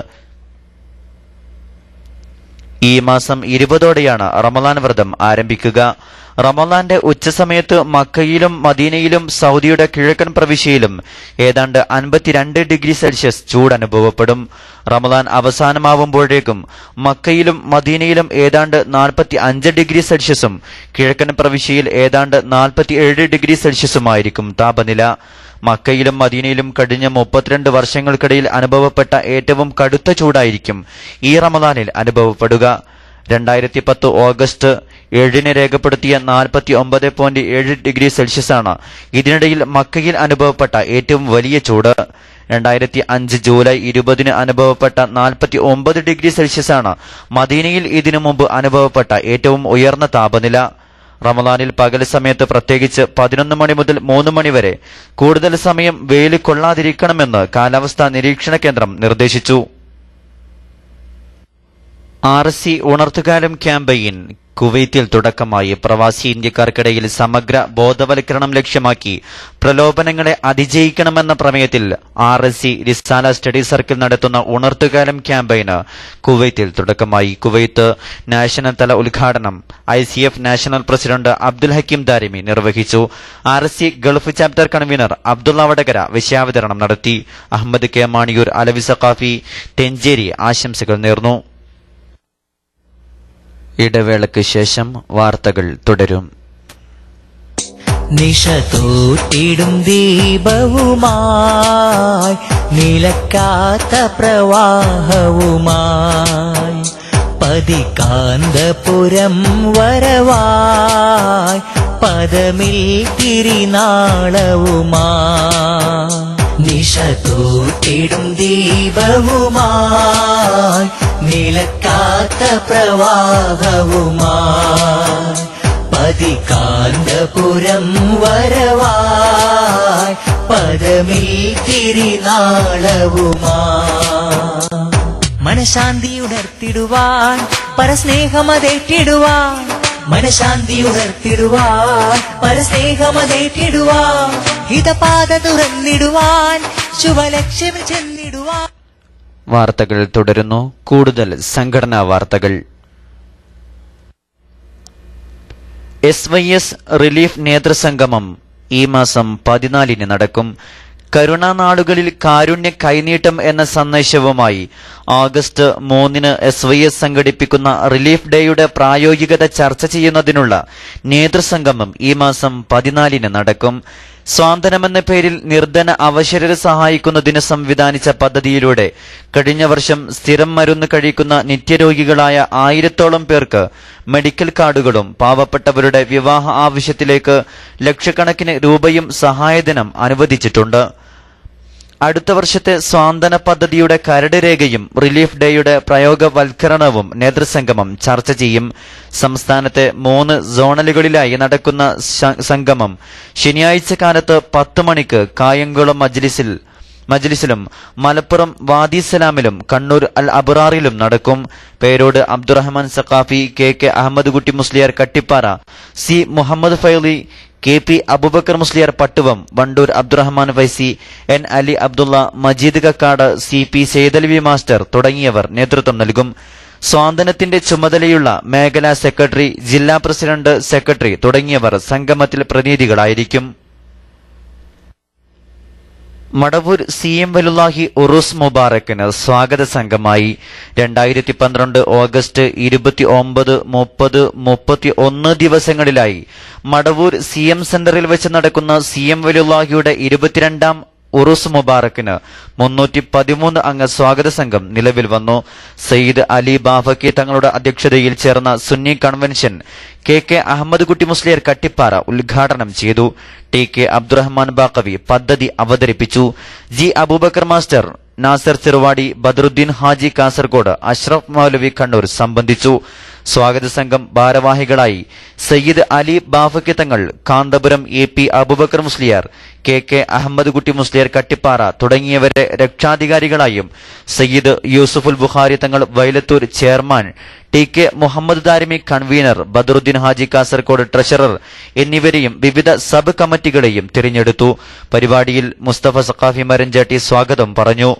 ഈ മാസം 20ഓടെയാണ് റമളാൻ വ്രതം ആരംഭിക്കുക. റമളാന്റെ ഉച്ചസമയത്ത് മക്കയിലും മദീനയിലും സൗദിയുടെ കിഴക്കൻ പ്രവിശ്യയിലും ഏതാണ്ട് 52 ഡിഗ്രി സെൽഷ്യസ് ചൂട് അനുഭവപ്പെടും. റമളാൻ അവസാനമാവുമ്പോഴേക്കും മക്കയിലും മദീനയിലും ഏതാണ്ട് 45 ഡിഗ്രി സെൽഷ്യസും കിഴക്കൻ പ്രവിശ്യയിൽ ഏതാണ്ട് 47 ഡിഗ്രി സെൽഷ്യസുമായിരിക്കും താപനില. മക്കയിലും മദീനയിലും കഴിഞ്ഞ 32 വർഷങ്ങൾക്കിടയിൽ അനുഭവപ്പെട്ട ഏറ്റവും കടുത്ത ചൂടായിരിക്കും ഈ റമളാനിൽ അനുഭവപ്പെടുക. 2010 ഓഗസ്റ്റ് 7 രേഖപ്പെടുത്തിയ 49.7 ഡിഗ്രി സെൽഷ്യസാണ് ഇതിനിടയിൽ മക്കയിൽ അനുഭവപ്പെട്ട ഏറ്റവും വലിയ ചൂട്. 2005 ജൂലൈ 20 അനുഭവപ്പെട്ട 49 ഡിഗ്രി സെൽഷ്യസാണ് മദീനയിൽ ഇതിനു മുമ്പ് അനുഭവപ്പെട്ട ഏറ്റവും ഉയർന്ന താപനില. റമളാനിൽ പകൽ സമയത്ത് പ്രത്യേകിച്ച് 11 മണി മുതൽ 3 മണി വരെ കൂടുതൽ സമയം വെയിൽ കൊള്ളാതിരിക്കണമെന്ന് കാലാവസ്ഥാ നിരീക്ഷണ കേന്ദ്രം നിർദ്ദേശിച്ചു. RSC ഉണർത്തുകാലം ക്യാമ്പയിൻ കുവൈത്തിൽ തുടക്കമായി. പ്രവാസി ഇന്ത്യക്കാർക്കിടയിൽ സമഗ്ര ബോധവൽക്കരണം ലക്ഷ്യമാക്കി പ്രലോഭനങ്ങളെ അതിജയിക്കണമെന്ന പ്രമേയത്തിൽ RSC റിസാല സ്റ്റഡി സർക്കിൾ നടത്തുന്ന ഉണർത്തുകാലം ക്യാമ്പയിന് കുവൈത്തിൽ തുടക്കമായി. കുവൈത്ത് നാഷണൽ തല ഉദ്ഘാടനം ICF national president Abdul Hakeem Darimi നിർവഹിച്ചു. RSC Gulf chapter convener Abdullah Vadakara വിഷയാവതരണം നടത്തി. അഹമ്മദ് K മാണിയൂർ, അലവി സഖാഫി, തെഞ്ചേരി ആശംസകൾ നേർന്നു. ഇടവേളയ്ക്ക് ശേഷം വാർത്തകൾ തുടരും. നിശ തോട്ടിടും ദീപവുമായി നിലക്കാത്ത പ്രവാഹവുമായി പതികാന്തപുരം വരവായി പദമിൽ തിരിനാളവുമായി നിശ തോട്ടിടും ദീപവുമായി നിലക്കാത്ത പ്രവാഹവുമായി പതികാന്തപുരം വരവായി പദമിൽ തിരിനാളവുമായി മനഃശാന്തിയുണർത്തിടുവാൻ പരസ്നേഹമതേറ്റിടുവാൻ മനഃശാന്തിയുണർത്തിടുവാൻ പരസ്നേഹമതേറ്റിടുവാൻ ഹിതപാത തുറന്നിടുവാൻ ശുഭലക്ഷ്യമിൽ ചെന്നിടുവാൻ. വാർത്തകൾ തുടരുന്നു. കൂടുതൽ സംഘടനാ വാർത്തകൾ. SYS റിലീഫ് നേതൃസംഗമം ഈ മാസം 14 നടക്കും. കരുണാനാളുകളിൽ കാരുണ്യ കൈനീട്ടം എന്ന സന്ദേശവുമായി ഓഗസ്റ്റ് 3 SYS സംഘടിപ്പിക്കുന്ന റിലീഫ് ഡേയുടെ പ്രായോഗികത ചർച്ച ചെയ്യുന്നതിനുള്ള നേതൃസംഗമം ഈ മാസം 14 നടക്കും. സ്വാന്തനമെന്ന പേരിൽ നിർധന അവശരരെ സഹായിക്കുന്നതിന് സംവിധാനിച്ച പദ്ധതിയിലൂടെ കഴിഞ്ഞ വർഷം സ്ഥിരം മരുന്ന് കഴിക്കുന്ന നിത്യരോഗികളായ 1000-ഓളം പേർക്ക് മെഡിക്കൽ കാർഡുകളും പാവപ്പെട്ടവരുടെ വിവാഹ ആവശ്യത്തിലേക്ക് ലക്ഷക്കണക്കിന് രൂപയും സഹായധനം അനുവദിച്ചിട്ടുണ്ട്. അടുത്ത വർഷത്തെ സ്വാന്തന പദ്ധതിയുടെ കരട് രേഖയും റിലീഫ് ഡേയുടെ പ്രയോഗവൽക്കരണവും നേതൃസംഗമം ചർച്ച ചെയ്യും. സംസ്ഥാനത്തെ 3 സോണലുകളിലായി നടക്കുന്ന സംഗമം ശനിയാഴ്ച കാലത്ത് 10 മണിക്ക് കായംകുളം മജ്ലിസിലും മലപ്പുറം വാദിസലാമിലും കണ്ണൂർ അൽ അബ്റാറിലും നടക്കും. പേരോട് Abdurahman Saqafi, K Ahmed Kutty Musliyar Kattippara, C Muhammad Faili, KP Aboobacker Musliyar Pattuvam, Vandoor Abdurahman Faizy, N Ali Abdullah, Majeed Kakkad, CP Saidalavi master തുടങ്ങിയവർ നേതൃത്വം നൽകും. സ്വാന്തനത്തിന്റെ ചുമതലയുള്ള മേഖലാ സെക്രട്ടറി, ജില്ലാ പ്രസിഡന്റ്, സെക്രട്ടറി തുടങ്ങിയവർ സംഗമത്തിൽ പ്രതിനിധികളായിരിക്കും. മടവൂർ CM വലുല്ലാഹി ഉറൂസ് മുബാറക്കിന് സ്വാഗത സംഘമായി. 2012 ഓഗസ്റ്റ് 29, 30, 31 ദിവസങ്ങളിലായി മടവൂർ CM സെന്ററിൽ വെച്ച് നടക്കുന്ന CM വലുല്ലാഹിയുടെ 22ാം ഉറൂസ് മുബാറക്കിന് 313 അംഗ സ്വാഗത സംഘം നിലവിൽ വന്നു. സയ്യിദ് അലി ബാഫക്കി തങ്ങളുടെ അധ്യക്ഷതയിൽ ചേർന്ന സുന്നി കൺവെൻഷൻ KK അഹമ്മദ് കുട്ടി മുസ്ലിയാർ കട്ടിപ്പാറ ഉദ്ഘാടനം ചെയ്തു. TK അബ്ദുറഹ്മാൻ ബാക്കവി പദ്ധതി അവതരിപ്പിച്ചു. G അബൂബക്കർ മാസ്റ്റർ, നാസർ ചെറുവാടി, ബദറുദ്ദീൻ ഹാജി കാസർഗോഡ്, അഷ്റഫ് മൗലവി കണ്ണൂർ സംബന്ധിച്ചു. സ്വാഗത സംഘം ഭാരവാഹികളായി സയ്യിദ് അലി ബാഫക്കി തങ്ങൾ, കാന്തപുരം AP അബൂബക്കർ മുസ്ലിയാർ, KK അഹമ്മദ് കുട്ടി മുസ്ലിയാർ കട്ടിപ്പാറ തുടങ്ങിയവരെ രക്ഷാധികാരികളായും Sayyid Yusuful Bukhari Thangal Vailathur chairman, TK Muhammad Darimi convener, Badaruddin Haji Kasaragod treasurer എന്നിവരെയും വിവിധ സബ് കമ്മിറ്റികളെയും തിരഞ്ഞെടുത്തു. പരിപാടിയിൽ മുസ്തഫ സഖാഫി മരഞ്ചാട്ടി സ്വാഗതം പറഞ്ഞു.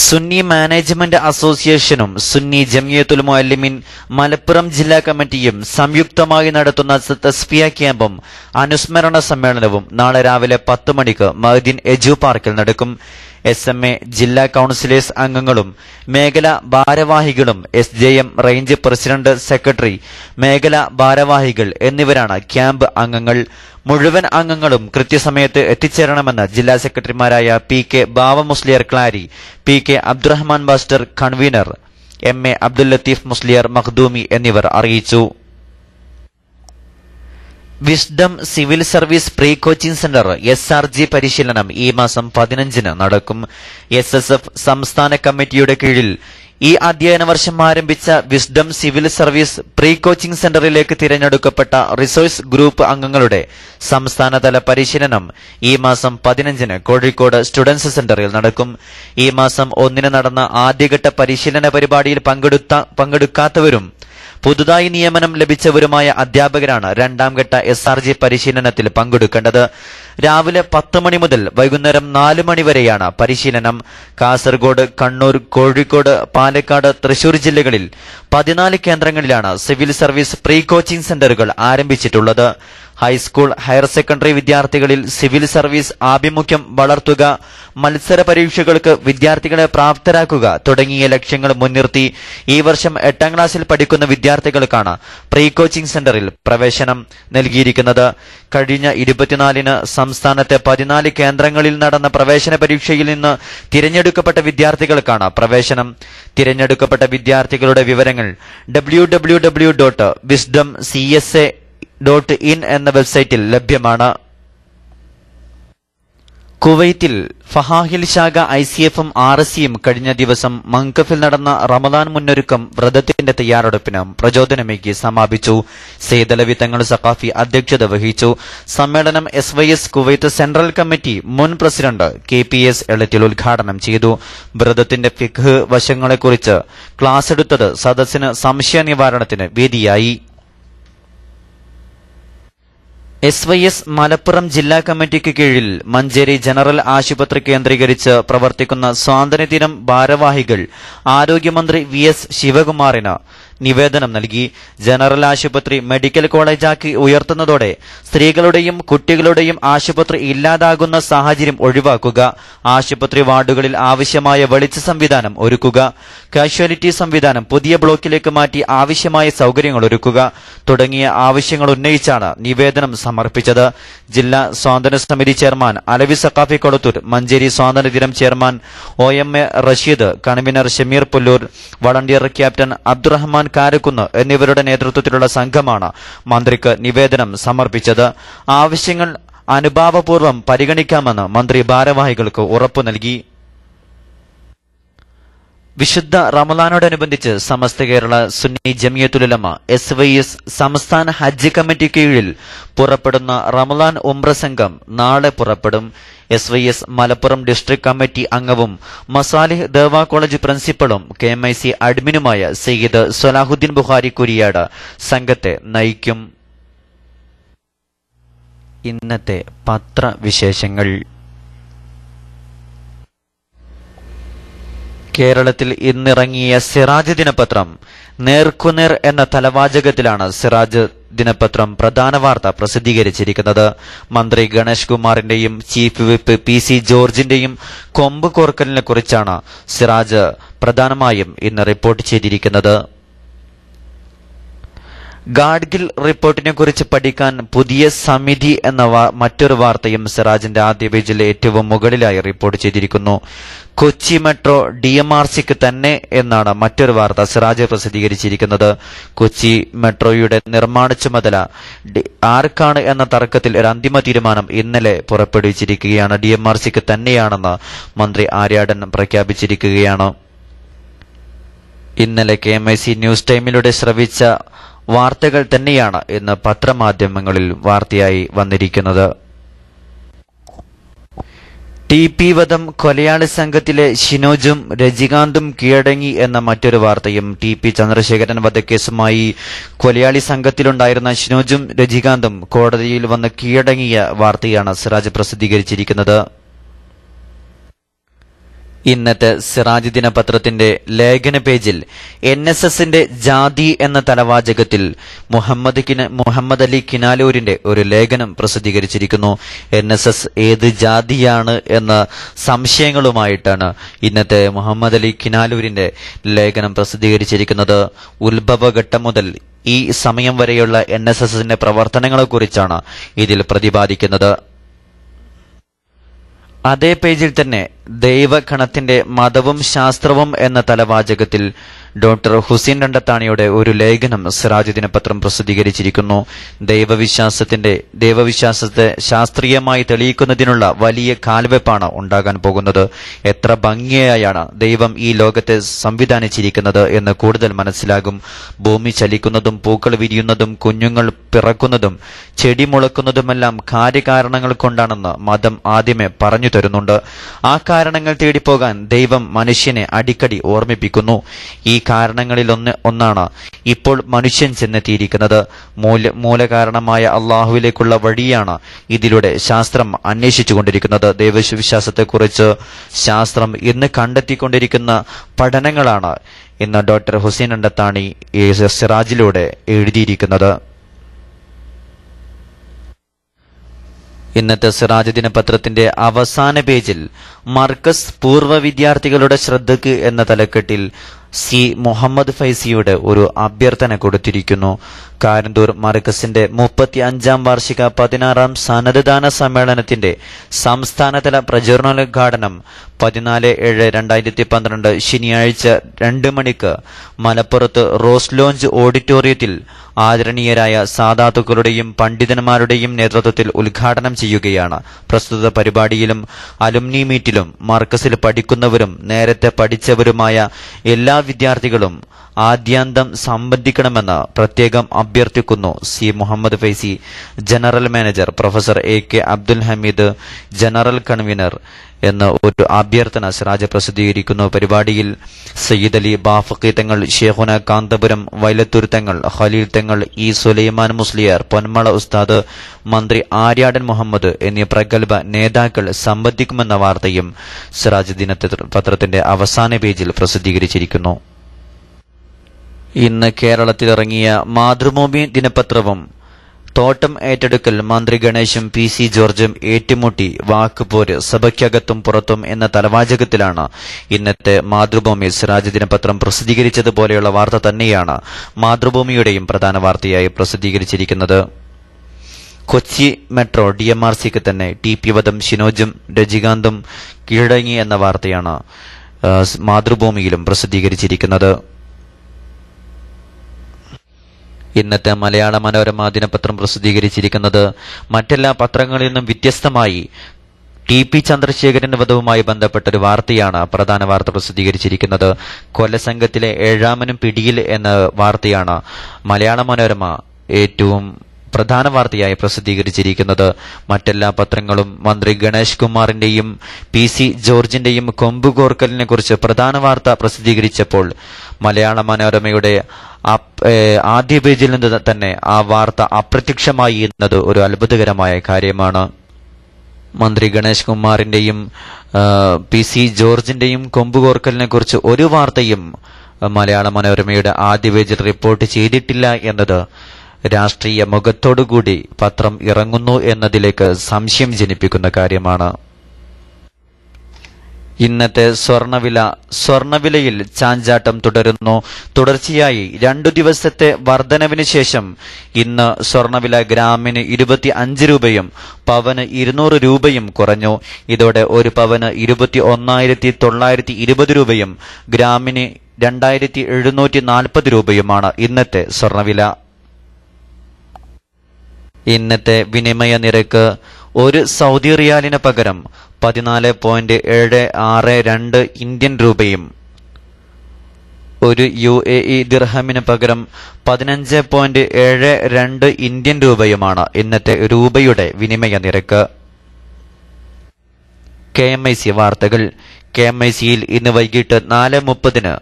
സുന്നി മാനേജ്മെന്റ് അസോസിയേഷനും സുന്നി ജമിയത്തുൽ മുഅല്ലിമീൻ മലപ്പുറം ജില്ലാ കമ്മിറ്റിയും സംയുക്തമായി നടത്തുന്ന തസ്ഫിയ ക്യാമ്പും അനുസ്മരണ സമ്മേളനവും നാളെ രാവിലെ 10 മണിക്ക് മഅ്ദിൻ എജു പാർക്കിൽ നടക്കും. SMA ജില്ലാ കൌൺസിലേഴ്സ് അംഗങ്ങളും മേഖലാ ഭാരവാഹികളും SJM റേഞ്ച് പ്രസിഡന്റ്, സെക്രട്ടറി, മേഖലാ ഭാരവാഹികൾ എന്നിവരാണ് ക്യാമ്പ് അംഗങ്ങൾ. മുഴുവൻ അംഗങ്ങളും കൃത്യസമയത്ത് എത്തിച്ചേരണമെന്ന് ജില്ലാ സെക്രട്ടറിമാരായ PK Bava Musliyar Klari, PK Abdurahman master convener, MA Abdul Latheef Musliyar Makhdoomi എന്നിവർ അറിയിച്ചു. Wisdom civil service pre coaching centre SRG പരിശീലനം ഈ മാസം 15-ന് നടക്കും. SSF സംസ്ഥാന കമ്മിറ്റിയുടെ കീഴിൽ ഈ അധ്യയന വർഷം ആരംഭിച്ച wisdom civil service pre coaching സെന്ററിലേക്ക് തിരഞ്ഞെടുക്കപ്പെട്ട റിസോഴ്സ് ഗ്രൂപ്പ് അംഗങ്ങളുടെ സംസ്ഥാനതല പരിശീലനം ഈ മാസം 15-ന് കോഴിക്കോട് സ്റ്റുഡൻസ് സെന്ററിൽ നടക്കും. ഈ മാസം 1-ന് നടന്ന ആദ്യഘട്ട പരിശീലന പരിപാടിയിൽ പങ്കെടുക്കാത്തവരും പുതുതായി നിയമനം ലഭിച്ചവരുമായ അധ്യാപകരാണ് 2ാം ഘട്ട SRG പരിശീലനത്തിൽ പങ്കെടുക്കേണ്ടത്. രാവിലെ 10 മണി മുതൽ വൈകുന്നേരം 4 മണി വരെയാണ് പരിശീലനം. കാസർഗോഡ്, കണ്ണൂർ, കോഴിക്കോട്, പാലക്കാട്, തൃശൂർ ജില്ലകളിൽ 14 കേന്ദ്രങ്ങളിലാണ് സിവിൽ സർവീസ് പ്രീ കോച്ചിംഗ് സെന്ററുകൾ ആരംഭിച്ചിട്ടുള്ളത്. ഹൈസ്കൂൾ, ഹയർ സെക്കൻഡറി വിദ്യാർത്ഥികളിൽ സിവിൽ സർവീസ് ആഭിമുഖ്യം വളർത്തുക, മത്സര പരീക്ഷകൾക്ക് വിദ്യാർത്ഥികളെ പ്രാപ്തരാക്കുക തുടങ്ങിയ ലക്ഷ്യങ്ങൾ മുൻനിർത്തി ഈ വർഷം 8ാം ക്ലാസ്സിൽ പഠിക്കുന്ന വിദ്യാർത്ഥികൾക്കാണ് പ്രീ കോച്ചിംഗ് സെന്ററിൽ പ്രവേശനം നൽകിയിരിക്കുന്നത്. കഴിഞ്ഞ 24-ന് സംസ്ഥാനത്തെ 14 കേന്ദ്രങ്ങളിൽ നടന്ന പ്രവേശന പരീക്ഷയിൽ നിന്ന് തിരഞ്ഞെടുക്കപ്പെട്ട വിദ്യാർത്ഥികൾക്കാണ് പ്രവേശനം. തിരഞ്ഞെടുക്കപ്പെട്ട വിദ്യാർത്ഥികളുടെ വിവരങ്ങൾ www.wisdomcsa.in എന്ന വെബ്സൈറ്റിൽ ലഭ്യമാണ്. കുവൈത്തിൽ ഫഹാഹിൽ ശാഖ ICF-ഉം RSCയും കഴിഞ്ഞ ദിവസം മങ്കഫിൽ നടന്ന റമദാൻ മുന്നൊരുക്കം വ്രതത്തിന്റെ തയ്യാറെടുപ്പിന് പ്രചോദനമേകി സമാപിച്ചു. സെയ്ദലവി തങ്ങൾ സഖാഫി അധ്യക്ഷത വഹിച്ചു. സമ്മേളനം SYS കുവൈത്ത് സെൻട്രൽ കമ്മിറ്റി മുൻ പ്രസിഡന്റ് KPS എളറ്റിൽ ഉദ്ഘാടനം ചെയ്തു. വ്രതത്തിന്റെ ഫിഖ് വശങ്ങളെക്കുറിച്ച് ക്ലാസ് എടുത്തത് സദസ്സിന് സംശയ നിവാരണത്തിന് വേദിയായി. SYS മലപ്പുറം ജില്ലാ കമ്മിറ്റിക്ക് കീഴിൽ മഞ്ചേരി ജനറൽ ആശുപത്രി കേന്ദ്രീകരിച്ച് പ്രവർത്തിക്കുന്ന സ്വാതന്ത്ര്യദിനം ഭാരവാഹികൾ ആരോഗ്യമന്ത്രി VS ശിവകുമാറിന് നിവേദനം നൽകി. ജനറൽ ആശുപത്രി മെഡിക്കൽ കോളേജാക്കി ഉയർത്തുന്നതോടെ സ്ത്രീകളുടെയും കുട്ടികളുടെയും ആശുപത്രി ഇല്ലാതാകുന്ന സാഹചര്യം ഒഴിവാക്കുക, ആശുപത്രി വാർഡുകളിൽ ആവശ്യമായ വെളിച്ച സംവിധാനം ഒരുക്കുക, കാഷ്വാലിറ്റി സംവിധാനം പുതിയ ബ്ലോക്കിലേക്ക് മാറ്റി ആവശ്യമായ സൗകര്യങ്ങൾ ഒരുക്കുക തുടങ്ങിയ ആവശ്യങ്ങൾ ഉന്നയിച്ചാണ് നിവേദനം സമർപ്പിച്ചത്. ജില്ലാ സ്വാതന്ത്ര്യ സമിതി ചെയർമാൻ അലവി സഖാഫി കൊളത്തൂർ, മഞ്ചേരി സ്വാതന്ത്ര്യദിനം chairman OMA Rasheed, convener Shameer Pullur, volunteer captain Abdurahman Karakkunnu എന്നിവരുടെ നേതൃത്വത്തിലുള്ള സംഘമാണ് മന്ത്രിക്ക് നിവേദനം സമർപ്പിച്ചത്. ആവശ്യങ്ങൾ അനുഭാവപൂർവ്വം പരിഗണിക്കാമെന്ന് മന്ത്രി ഭാരവാഹികൾക്ക് ഉറപ്പു നൽകി. വിശുദ്ധ റമളാനോടനുബന്ധിച്ച് സമസ്ത കേരള സുന്നി ജമിയത്തുൽ ഉലമ SYS സംസ്ഥാന ഹജ്ജ് കമ്മിറ്റി കീഴിൽ പുറപ്പെടുന്ന റമളാൻ ഉംറ സംഘം നാളെ പുറപ്പെടും. SYS മലപ്പുറം ഡിസ്ട്രിക്ട് കമ്മിറ്റി അംഗവും മസാലിഹ് ദേവ കോളേജ് പ്രിൻസിപ്പളും KMIC അഡ്മിനുമായ സയ്യിദ് സലാഹുദ്ദീൻ ബുഖാരി കുരിയാട് സംഘത്തെ നയിക്കും. ഇന്നത്തെ പത്രവിശേഷങ്ങൾ. കേരളത്തിൽ ഇന്നിറങ്ങിയ സിറാജ് ദിനപത്രം നേർക്കുനേർ എന്ന തലവാചകത്തിലാണ് സിറാജ് ദിനപത്രം പ്രധാന വാർത്ത പ്രസിദ്ധീകരിച്ചിരിക്കുന്നത്. മന്ത്രി ഗണേഷ് കുമാറിന്റെയും ചീഫ് വിപ്പ് PC ജോർജിന്റെയും കൊമ്പ് കോർക്കലിനെ കുറിച്ചാണ് സിറാജ് പ്രധാനമായും ഇന്ന് റിപ്പോർട്ട് ചെയ്തിരിക്കുന്നത്. ഗാഡ്ഗിൽ റിപ്പോർട്ടിനെ കുറിച്ച് പഠിക്കാൻ പുതിയ സമിതി എന്ന മറ്റൊരു വാർത്തയും സിറാജിന്റെ ആദ്യ പേജിൽ ഏറ്റവും മുകളിലായി റിപ്പോർട്ട് ചെയ്തിരിക്കുന്നു. കൊച്ചി മെട്രോ DMRCക്ക് തന്നെ എന്നാണ് മറ്റൊരു വാർത്ത സിറാജ് പ്രസിദ്ധീകരിച്ചിരിക്കുന്നത്. കൊച്ചി മെട്രോയുടെ നിർമ്മാണ ചുമതല ആർക്കാണ് എന്ന തർക്കത്തിൽ ഒരു അന്തിമ തീരുമാനം ഇന്നലെ പുറപ്പെടുവിച്ചിരിക്കുകയാണ്. DMRCക്ക് തന്നെയാണെന്ന് മന്ത്രി ആര്യാടൻ പ്രഖ്യാപിച്ചിരിക്കുകയാണ്. ഇന്നലെ KMIC ന്യൂസ് ടൈമിലൂടെ ശ്രവിച്ച വാർത്തകൾ തന്നെയാണ് ഇന്ന് പത്രമാധ്യമങ്ങളിൽ വാർത്തയായി വന്നിരിക്കുന്നത്. TP വധം കൊലയാളി സംഘത്തിലെ ഷിനോജും രജികാന്തും കീഴടങ്ങി എന്ന മറ്റൊരു വാർത്തയും TP ചന്ദ്രശേഖരൻ വധക്കേസുമായി കൊലയാളി സംഘത്തിലുണ്ടായിരുന്ന ഷിനോജും രജികാന്തും കോടതിയിൽ വന്ന് കീഴടങ്ങിയ വാർത്തയാണ് സിറാജ് പ്രസിദ്ധീകരിച്ചിരിക്കുന്നത്. ഇന്നത്തെ സിറാജ് ദിനപത്രത്തിന്റെ ലേഖന പേജിൽ NSSന്റെ ജാതി എന്ന തലവാചകത്തിൽ മുഹമ്മദ് അലി കിനാലൂരിന്റെ ഒരു ലേഖനം പ്രസിദ്ധീകരിച്ചിരിക്കുന്നു. NSS ഏത് ജാതിയാണ് എന്ന സംശയങ്ങളുമായിട്ടാണ് ഇന്നത്തെ മുഹമ്മദ് അലി കിനാലൂരിന്റെ ലേഖനം പ്രസിദ്ധീകരിച്ചിരിക്കുന്നത്. ഉത്ഭവഘട്ടം മുതൽ ഈ സമയം വരെയുള്ള NSSന്റെ പ്രവർത്തനങ്ങളെക്കുറിച്ചാണ് ഇതിൽ പ്രതിപാദിക്കുന്നത്. അതേ പേജിൽ തന്നെ ദൈവഗണത്തിന്റെ മതവും ശാസ്ത്രവും എന്ന തലവാചകത്തിൽ ഡോക്ടർ ഹുസൈൻ രണ്ടത്താണിയുടെ ഒരു ലേഖനം സിറാജ് ദിനപത്രം പ്രസിദ്ധീകരിച്ചിരിക്കുന്നു. ദൈവവിശ്വാസത്തെ ശാസ്ത്രീയമായി തെളിയിക്കുന്നതിനുള്ള വലിയ കാൽവെപ്പാണ് ഉണ്ടാകാൻ പോകുന്നത്. എത്ര ഭംഗിയായാണ് ദൈവം ഈ ലോകത്തെ സംവിധാനിച്ചിരിക്കുന്നത് എന്ന് കൂടുതൽ മനസ്സിലാകും. ഭൂമി ചലിക്കുന്നതും പൂക്കൾ വിരിയുന്നതും കുഞ്ഞുങ്ങൾ പിറക്കുന്നതും ചെടി മുളക്കുന്നതുമെല്ലാം കാര്യകാരണങ്ങൾ കൊണ്ടാണെന്ന് മതം ആദ്യമേ പറഞ്ഞു തരുന്നുണ്ട്. ആ കാരണങ്ങൾ തേടിപ്പോകാൻ ദൈവം മനുഷ്യനെ അടിക്കടി ഓർമ്മിപ്പിക്കുന്നു. ഈ കാരണങ്ങളിൽ ഒന്നാണ് ഇപ്പോൾ മനുഷ്യൻ ചെന്നെത്തിയിരിക്കുന്നത്. മൂലകാരണമായ അള്ളാഹുവിലേക്കുള്ള വഴിയാണ് ഇതിലൂടെ ശാസ്ത്രം അന്വേഷിച്ചുകൊണ്ടിരിക്കുന്നത്. ദൈവവിശ്വാസത്തെക്കുറിച്ച് ശാസ്ത്രം ഇന്ന് കണ്ടെത്തിക്കൊണ്ടിരിക്കുന്ന പഠനങ്ങളാണ് ഇന്ന് ഡോക്ടർ ഹുസൈൻ രണ്ടത്താണി സിറാജിലൂടെ എഴുതിയിരിക്കുന്നത്. ഇന്നത്തെ സിറാജ് ദിനപത്രത്തിന്റെ അവസാന പേജിൽ മർക്കസ് പൂർവ്വ വിദ്യാർത്ഥികളുടെ ശ്രദ്ധയ്ക്ക് എന്ന തലക്കെട്ടിൽ C. മുഹമ്മദ് ഫൈസിയുടെ ഒരു അഭ്യർത്ഥന കൊടുത്തിരിക്കുന്നു. കാരന്തൂർ മർക്കസിന്റെ 35ാം വാർഷിക 16ാം സന്നദ്ധദാന സമ്മേളനത്തിന്റെ സംസ്ഥാനതല പ്രചരണോദ്ഘാടനം 14/7/2012 ശനിയാഴ്ച 2 മണിക്ക് മലപ്പുറത്ത് റോസ് ലോഞ്ച് ഓഡിറ്റോറിയത്തിൽ ആദരണീയരായ സാദാത്തുക്കളുടെയും പണ്ഡിതന്മാരുടെയും നേതൃത്വത്തിൽ ഉദ്ഘാടനം ചെയ്യുകയാണ്. പ്രസ്തുത പരിപാടിയിലും അലുമിനി മീറ്റിലും മർക്കസിൽ പഠിക്കുന്നവരും നേരത്തെ പഠിച്ചവരുമായ എല്ലാ വിദ്യാർത്ഥികളും ആദ്യാന്തം സംബന്ധിക്കണമെന്ന് പ്രത്യേകം അഭ്യർത്ഥിക്കുന്നു. C. Muhammad Faizi, general manager professor AK Abdul Hameed, general convener എന്ന ഒരു അഭ്യർത്ഥന സിറാജ് പ്രസിദ്ധീകരിക്കുന്നു. പരിപാടിയിൽ സയ്യിദ് അലി ബാഫഖി തങ്ങൾ, ഷേഖുന കാന്തപുരം വൈലത്തൂർ തങ്ങൾ, ഖലീൽ തങ്ങൾ, E. സുലൈമാൻ മുസ്ലിയാർ, പൊന്മള ഉസ്താദ്, മന്ത്രി ആര്യാടൻ മുഹമ്മദ് എന്നീ പ്രഗത്ഭ നേതാക്കൾ സംബന്ധിക്കുമെന്ന വാർത്തയും സിറാജ് ദിനപത്രത്തിന്റെ അവസാന പേജിൽ പ്രസിദ്ധീകരിച്ചിരിക്കുന്നു. ഇന്ന് കേരളത്തിലിറങ്ങിയ മാതൃഭൂമി ദിനപത്രവും തോട്ടം ഏറ്റെടുക്കൽ മന്ത്രി ഗണേശും PC ജോർജും ഏറ്റുമുട്ടി വാക്കുപോര് സഭയ്ക്കകത്തും പുറത്തും എന്ന തലവാചകത്തിലാണ് ഇന്നത്തെ മാതൃഭൂമി സിറാജ് ദിനപത്രം പ്രസിദ്ധീകരിച്ചതുപോലെയുള്ള വാർത്ത തന്നെയാണ് മാതൃഭൂമിയുടെയും പ്രധാന വാർത്തയായി പ്രസിദ്ധീകരിച്ചിരിക്കുന്നത്. കൊച്ചി മെട്രോ DMRCക്ക് തന്നെ TP വധം ഷിനോജും രജികാന്തും കീഴടങ്ങി എന്ന വാർത്തയാണ് മാതൃഭൂമിയിലും പ്രസിദ്ധീകരിച്ചിരിക്കുന്നത്. ഇന്നത്തെ മലയാള മനോരമ ദിനപത്രം പ്രസിദ്ധീകരിച്ചിരിക്കുന്നത് മറ്റെല്ലാ പത്രങ്ങളിൽ നിന്നും വ്യത്യസ്തമായി TP ചന്ദ്രശേഖരൻ വധവുമായി ബന്ധപ്പെട്ട ഒരു വാർത്തയാണ് പ്രധാന വാർത്ത പ്രസിദ്ധീകരിച്ചിരിക്കുന്നത്. കൊലസംഘത്തിലെ 7ാമനും പിടിയിൽ എന്ന വാർത്തയാണ് മലയാള മനോരമ ഏറ്റവും പ്രധാന വാർത്തയായി പ്രസിദ്ധീകരിച്ചിരിക്കുന്നത്. മറ്റെല്ലാ പത്രങ്ങളും മന്ത്രി ഗണേഷ് കുമാറിന്റെയും PC ജോർജിന്റെയും കൊമ്പുകോർക്കലിനെ കുറിച്ച് പ്രധാന വാർത്ത പ്രസിദ്ധീകരിച്ചപ്പോൾ മലയാള മനോരമയുടെ ആദ്യ പേജിൽ നിന്ന് തന്നെ ആ വാർത്ത അപ്രത്യക്ഷമായി എന്നത് ഒരു അത്ഭുതകരമായ കാര്യമാണ്. മന്ത്രി ഗണേഷ് കുമാറിന്റെയും PC ജോർജിന്റെയും കൊമ്പുകോർക്കലിനെ കുറിച്ച് ഒരു വാർത്തയും മലയാള മനോരമയുടെ ആദ്യ പേജിൽ റിപ്പോർട്ട് ചെയ്തിട്ടില്ല എന്നത് രാഷ്ട്രീയ മുഖത്തോടുകൂടി പത്രം ഇറങ്ങുന്നു എന്നതിലേക്ക് സംശയം ജനിപ്പിക്കുന്ന കാര്യമാണ്. ഇന്നത്തെ സ്വർണവിലയിൽ ചാഞ്ചാട്ടം തുടരുന്നു. തുടർച്ചയായി 2 ദിവസത്തെ വർധനവിന് ശേഷം ഇന്ന് സ്വർണവില ഗ്രാമിന് 25 രൂപയും പവന് 200 രൂപയും കുറഞ്ഞു. ഇതോടെ ഒരു പവന് 21,920 രൂപയും ഗ്രാമിന് 2,740 രൂപയുമാണ് ഇന്നത്തെ സ്വർണവില. ഇന്നത്തെ വിനിമയ നിരക്ക് ഒരു സൗദി റിയാലിന് പകരം 14.762 ഇന്ത്യൻ രൂപയും ഒരു UAE ദിർഹമിന് പകരം 15.72 ഇന്ത്യൻ രൂപയുമാണ് ഇന്നത്തെ രൂപയുടെ വിനിമയ നിരക്ക്. KMIC വാർത്തകൾ. KMICയിൽ ഇന്ന് വൈകിട്ട് 4:30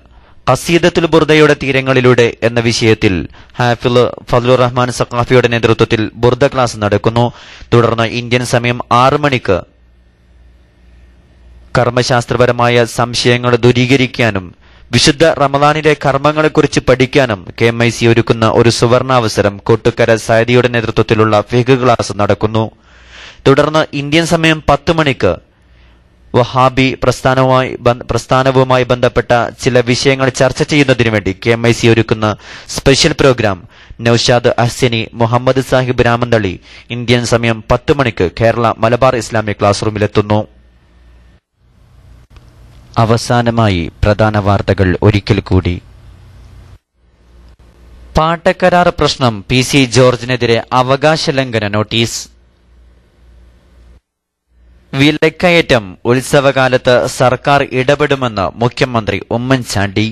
ഖസീദത്തുൽ ബുർദയുടെ തീരങ്ങളിലൂടെ എന്ന വിഷയത്തിൽ ഹാഫിള് ഫദ്ലുർ റഹ്മാൻ സഖാഫിയുടെ നേതൃത്വത്തിൽ ബുർദ ക്ലാസ് നടക്കുന്നു. തുടർന്ന് ഇന്ത്യൻ സമയം 6 മണിക്ക് കർമ്മശാസ്ത്രപരമായ സംശയങ്ങൾ ദൂരീകരിക്കാനും വിശുദ്ധ റമദാനിലെ കർമ്മങ്ങളെക്കുറിച്ച് പഠിക്കാനും KMIC ഒരുക്കുന്ന ഒരു സുവർണാവസരം കൊട്ടുക്കര സയദിയുടെ നേതൃത്വത്തിലുള്ള ഫിഖ് ക്ലാസ് നടക്കുന്നു. തുടർന്ന് ഇന്ത്യൻ സമയം 10 മണിക്ക് വഹാബി പ്രസ്ഥാനവുമായി ബന്ധപ്പെട്ട ചില വിഷയങ്ങൾ ചർച്ച ചെയ്യുന്നതിനു വേണ്ടി KMIC ഒരുക്കുന്ന special programme Noushad Ahsani Muhammad Sahib Ramanthali Indian സമയം 10 മണിക്ക് കേരള മലബാർ ഇസ്ലാമിക് ക്ലാസ് റൂമിലെത്തുന്നു. അവസാനമായി പ്രധാന വാർത്തകൾ ഒരിക്കൽ കൂടി. പാട്ടക്കരാർ പ്രശ്നം PC ജോർജിനെതിരെ അവകാശ ലംഘന നോട്ടീസ്. വിലക്കയറ്റം ഉത്സവകാലത്ത് സർക്കാർ ഇടപെടുമെന്ന് മുഖ്യമന്ത്രി ഉമ്മൻചാണ്ടി.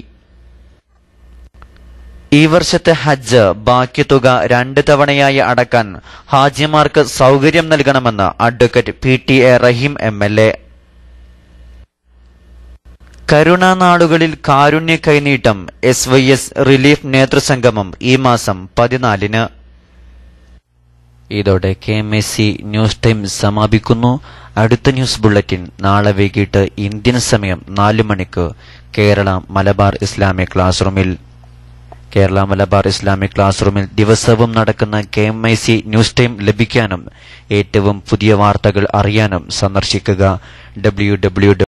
ഈ വർഷത്തെ ഹജ്ജ് ബാക്കി തുക 2 തവണയായി അടക്കാൻ ഹാജിമാർക്ക് സൗകര്യം നൽകണമെന്ന് അഡ്വക്കേറ്റ് PTA റഹീം MLA. കരുണാനാളുകളിൽ കാരുണ്യ കൈനീട്ടം SYS റിലീഫ് നേതൃസംഗമം ഈ മാസം 14-ന്. ഇതോടെ KMIC ന്യൂസ് ടൈം സമാപിക്കുന്നു. അടുത്ത ന്യൂസ് ബുള്ളറ്റിൻ നാളെ വൈകിട്ട് ഇന്ത്യൻ സമയം 4 മണിക്ക് കേരള മലബാർ ഇസ്ലാമിക് ക്ലാസ് റൂമിൽ ദിവസവും നടക്കുന്ന KMIC ന്യൂസ് ടൈം ലഭിക്കാനും ഏറ്റവും പുതിയ വാർത്തകൾ അറിയാനും സന്ദർശിക്കുക www